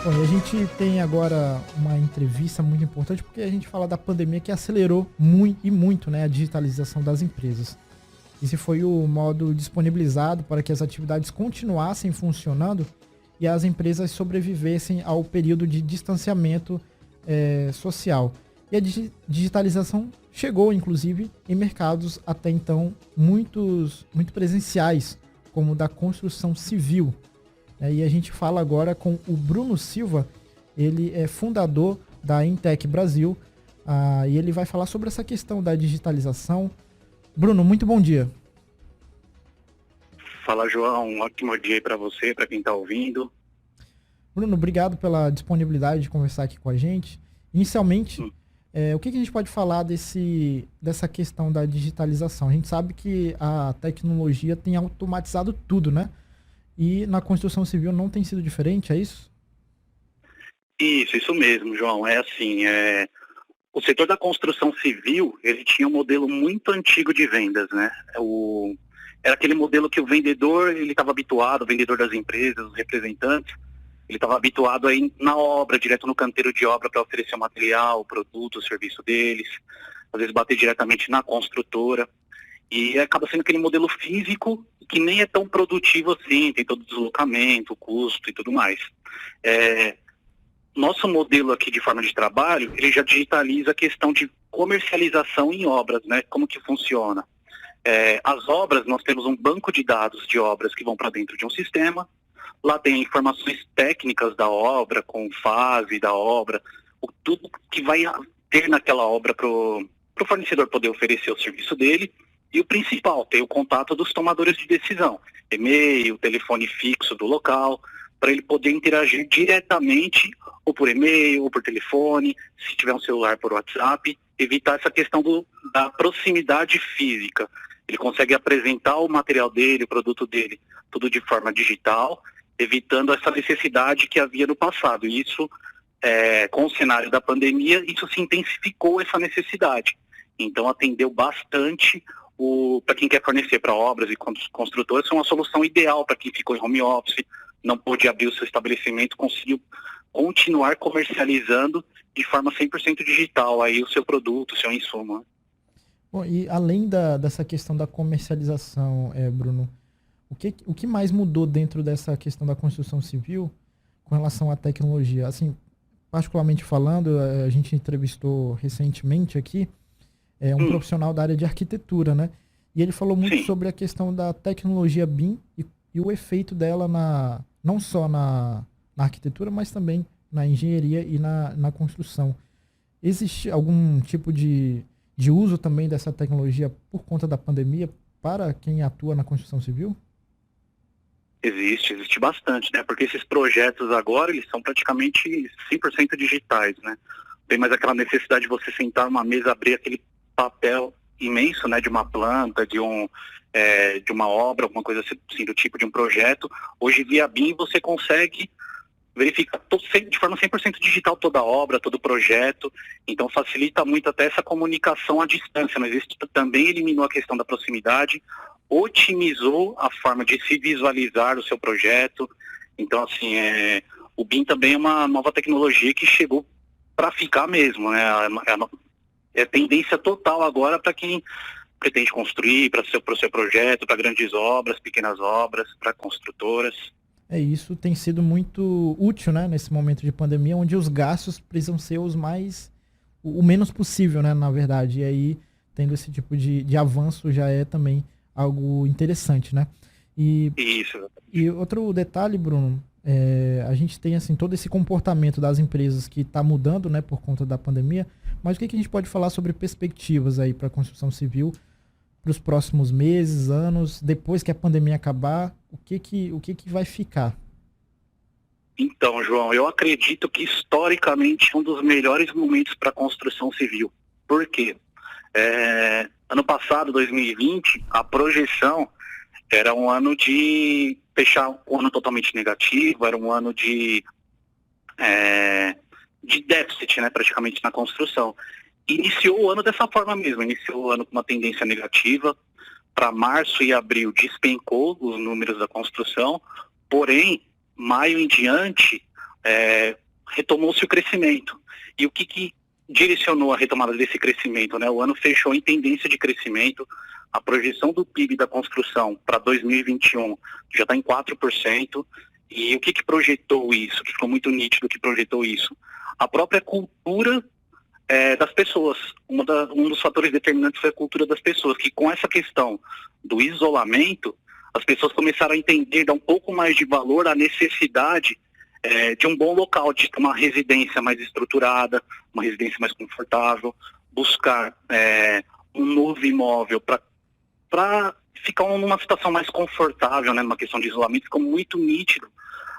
Bom, e a gente tem agora uma entrevista muito importante porque a gente fala da pandemia que acelerou muito, né, a digitalização das empresas. Esse foi o modo disponibilizado para que as atividades continuassem funcionando e as empresas sobrevivessem ao período de distanciamento social. E a digitalização chegou, inclusive, em mercados até então muito presenciais, como o da construção civil. E a gente fala agora com o Bruno Silva, ele é fundador da Intec Brasil, e ele vai falar sobre essa questão da digitalização. Bruno, muito bom dia. Fala, João, um ótimo dia aí para você, para quem está ouvindo. Bruno, obrigado pela disponibilidade de conversar aqui com a gente. Inicialmente, o que a gente pode falar dessa questão da digitalização? A gente sabe que a tecnologia tem automatizado tudo, né? E na construção civil não tem sido diferente, é isso? Isso mesmo, João. É assim, o setor da construção civil, ele tinha um modelo muito antigo de vendas, né? Era aquele modelo que o vendedor, ele estava habituado, o vendedor das empresas, os representantes, ele estava habituado a ir na obra, direto no canteiro de obra para oferecer o material, o produto, o serviço deles, às vezes bater diretamente na construtora. E acaba sendo aquele modelo físico que nem é tão produtivo assim, tem todo o deslocamento, o custo e tudo mais. Nosso modelo aqui de forma de trabalho, ele já digitaliza a questão de comercialização em obras, né? Como que funciona? As obras, nós temos um banco de dados de obras que vão para dentro de um sistema. Lá tem informações técnicas da obra, com fase da obra, tudo que vai ter naquela obra para o fornecedor poder oferecer o serviço dele. E o principal, ter o contato dos tomadores de decisão, e-mail, telefone fixo do local, para ele poder interagir diretamente, ou por e-mail, ou por telefone, se tiver um celular por WhatsApp, evitar essa questão da proximidade física. Ele consegue apresentar o material dele, o produto dele, tudo de forma digital, evitando essa necessidade que havia no passado. E isso, com o cenário da pandemia, isso se intensificou essa necessidade. Então atendeu bastante para quem quer fornecer para obras e construtores, é uma solução ideal para quem ficou em home office, não pôde abrir o seu estabelecimento, conseguiu continuar comercializando de forma 100% digital aí o seu produto, o seu insumo. Bom, e além dessa questão da comercialização, Bruno, o que mais mudou dentro dessa questão da construção civil com relação à tecnologia? Assim, particularmente falando, a gente entrevistou recentemente aqui um profissional da área de arquitetura, né? E ele falou muito sobre a questão da tecnologia BIM e o efeito dela não só na arquitetura, mas também na engenharia e na construção. Existe algum tipo de uso também dessa tecnologia por conta da pandemia para quem atua na construção civil? Existe bastante, né? Porque esses projetos agora, eles são praticamente 100% digitais, né? Tem mais aquela necessidade de você sentar numa mesa, abrir aquele papel imenso, né, de uma planta, de uma obra, alguma coisa assim, do tipo de um projeto. Hoje, via BIM, você consegue verificar de forma 100% digital toda a obra, todo o projeto, então facilita muito até essa comunicação à distância, mas isso também eliminou a questão da proximidade, otimizou a forma de se visualizar o seu projeto. Então, assim, o BIM também é uma nova tecnologia que chegou para ficar mesmo, né? É tendência total agora para quem pretende construir, para o seu projeto, para grandes obras, pequenas obras, para construtoras. Isso tem sido muito útil, né, nesse momento de pandemia, onde os gastos precisam ser o menos possível, né, na verdade. E aí, tendo esse tipo de avanço, já é também algo interessante, né? Isso. E outro detalhe, Bruno, a gente tem assim todo esse comportamento das empresas que está mudando, né, por conta da pandemia. Mas o que a gente pode falar sobre perspectivas aí para a construção civil para os próximos meses, anos, depois que a pandemia acabar, o que vai ficar? Então, João, eu acredito que historicamente é um dos melhores momentos para a construção civil. Por quê? Ano passado, 2020, a projeção era um ano de fechar um ano totalmente negativo, era um ano de déficit, né, praticamente na construção. Iniciou o ano dessa forma mesmo, iniciou o ano com uma tendência negativa, para março e abril despencou os números da construção, porém, maio em diante, retomou-se o crescimento. E o que direcionou a retomada desse crescimento, né? O ano fechou em tendência de crescimento, a projeção do PIB da construção para 2021 já está em 4%, e o que projetou isso, que ficou muito nítido que projetou isso? A própria cultura das pessoas. Um dos fatores determinantes foi a cultura das pessoas, que com essa questão do isolamento, as pessoas começaram a entender, dar um pouco mais de valor à necessidade de um bom local, de ter uma residência mais estruturada, uma residência mais confortável, buscar um novo imóvel para ficar numa situação mais confortável, né, numa questão de isolamento. Ficou muito nítido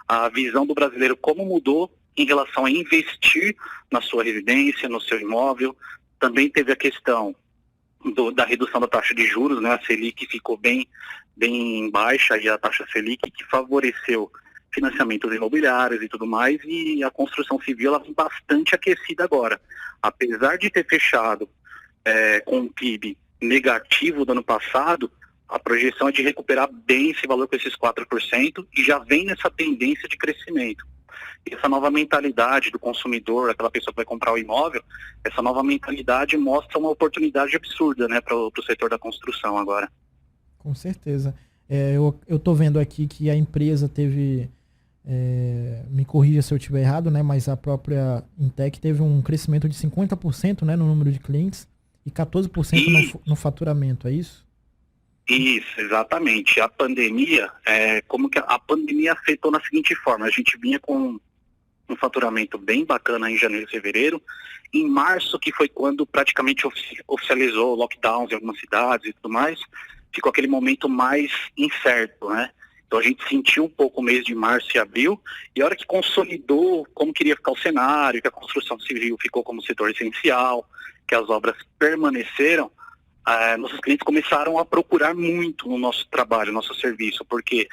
a visão do brasileiro, como mudou em relação a investir na sua residência, no seu imóvel. Também teve a questão da redução da taxa de juros, né, a Selic ficou bem baixa, e a taxa Selic que favoreceu financiamentos imobiliários e tudo mais, e a construção civil ela vem bastante aquecida agora. Apesar de ter fechado com um PIB negativo do ano passado, a projeção é de recuperar bem esse valor com esses 4% e já vem nessa tendência de crescimento. E essa nova mentalidade do consumidor, aquela pessoa que vai comprar o imóvel, essa nova mentalidade mostra uma oportunidade absurda, né, para o setor da construção agora. Com certeza. Eu estou vendo aqui que a empresa teve, me corrija se eu estiver errado, né, mas a própria Intec teve um crescimento de 50%, né, no número de clientes e 14% no faturamento, é isso? Isso, exatamente. A pandemia, como que a pandemia afetou na seguinte forma: a gente vinha com um faturamento bem bacana em janeiro e fevereiro. Em março, que foi quando praticamente oficializou lockdowns em algumas cidades e tudo mais, ficou aquele momento mais incerto, né? Então a gente sentiu um pouco o mês de março e abril, e a hora que consolidou como queria ficar o cenário, que a construção civil ficou como setor essencial, que as obras permaneceram, nossos clientes começaram a procurar muito no nosso trabalho, no nosso serviço, porque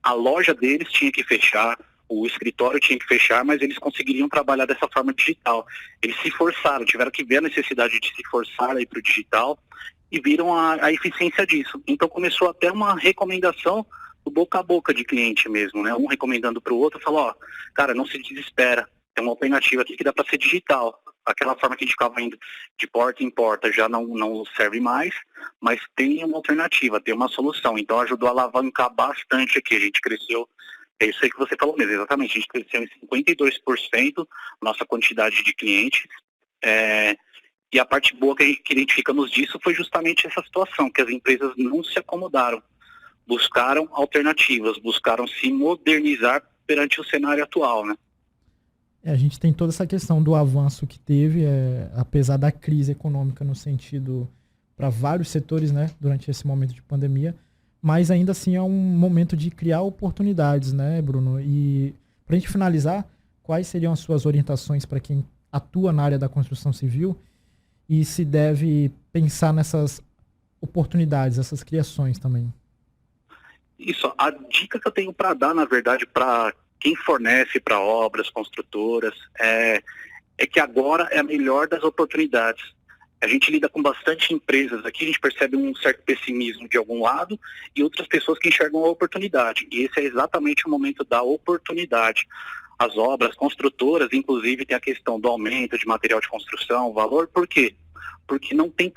a loja deles tinha que fechar, o escritório tinha que fechar, mas eles conseguiriam trabalhar dessa forma digital. Eles se forçaram, tiveram que ver a necessidade de se forçar aí para o digital e viram a eficiência disso. Então começou até uma recomendação do boca a boca de cliente mesmo, né? Um recomendando para o outro, falou, ó, cara, não se desespera, tem uma alternativa aqui que dá para ser digital. Aquela forma que a gente ficava indo de porta em porta já não serve mais, mas tem uma alternativa, tem uma solução. Então ajudou a alavancar bastante aqui. A gente cresceu, é isso aí que você falou mesmo, exatamente. A gente cresceu em 52% nossa quantidade de clientes. E a parte boa que identificamos disso foi justamente essa situação, que as empresas não se acomodaram, buscaram alternativas, buscaram se modernizar perante o cenário atual, né? A gente tem toda essa questão do avanço que teve, apesar da crise econômica no sentido para vários setores, né, durante esse momento de pandemia, mas ainda assim é um momento de criar oportunidades, né, Bruno? E para a gente finalizar, quais seriam as suas orientações para quem atua na área da construção civil e se deve pensar nessas oportunidades, essas criações também? Isso, a dica que eu tenho para dar, na verdade, para quem fornece para obras, construtoras, é que agora é a melhor das oportunidades. A gente lida com bastante empresas aqui, a gente percebe um certo pessimismo de algum lado e outras pessoas que enxergam a oportunidade. E esse é exatamente o momento da oportunidade. As obras, construtoras, inclusive, tem a questão do aumento de material de construção, valor. Por quê? Porque não tem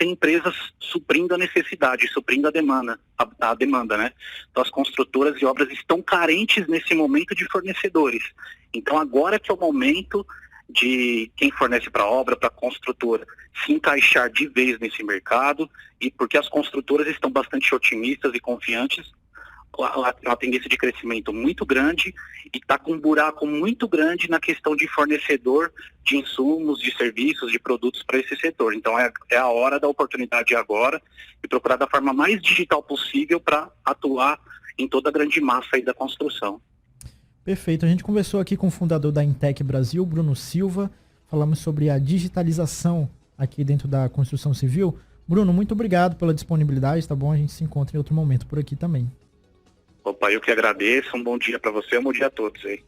empresas suprindo a necessidade, suprindo a demanda, né? Então as construtoras e obras estão carentes nesse momento de fornecedores. Então agora que é o momento de quem fornece para a obra, para a construtora, se encaixar de vez nesse mercado, e porque as construtoras estão bastante otimistas e confiantes, uma tendência de crescimento muito grande e está com um buraco muito grande na questão de fornecedor de insumos, de serviços, de produtos para esse setor. Então é a hora da oportunidade agora e procurar da forma mais digital possível para atuar em toda a grande massa aí da construção. Perfeito. A gente conversou aqui com o fundador da Intec Brasil, Bruno Silva. Falamos sobre a digitalização aqui dentro da construção civil. Bruno, muito obrigado pela disponibilidade, tá bom? A gente se encontra em outro momento por aqui também. Opa, eu que agradeço. Um bom dia para você, um bom dia a todos aí.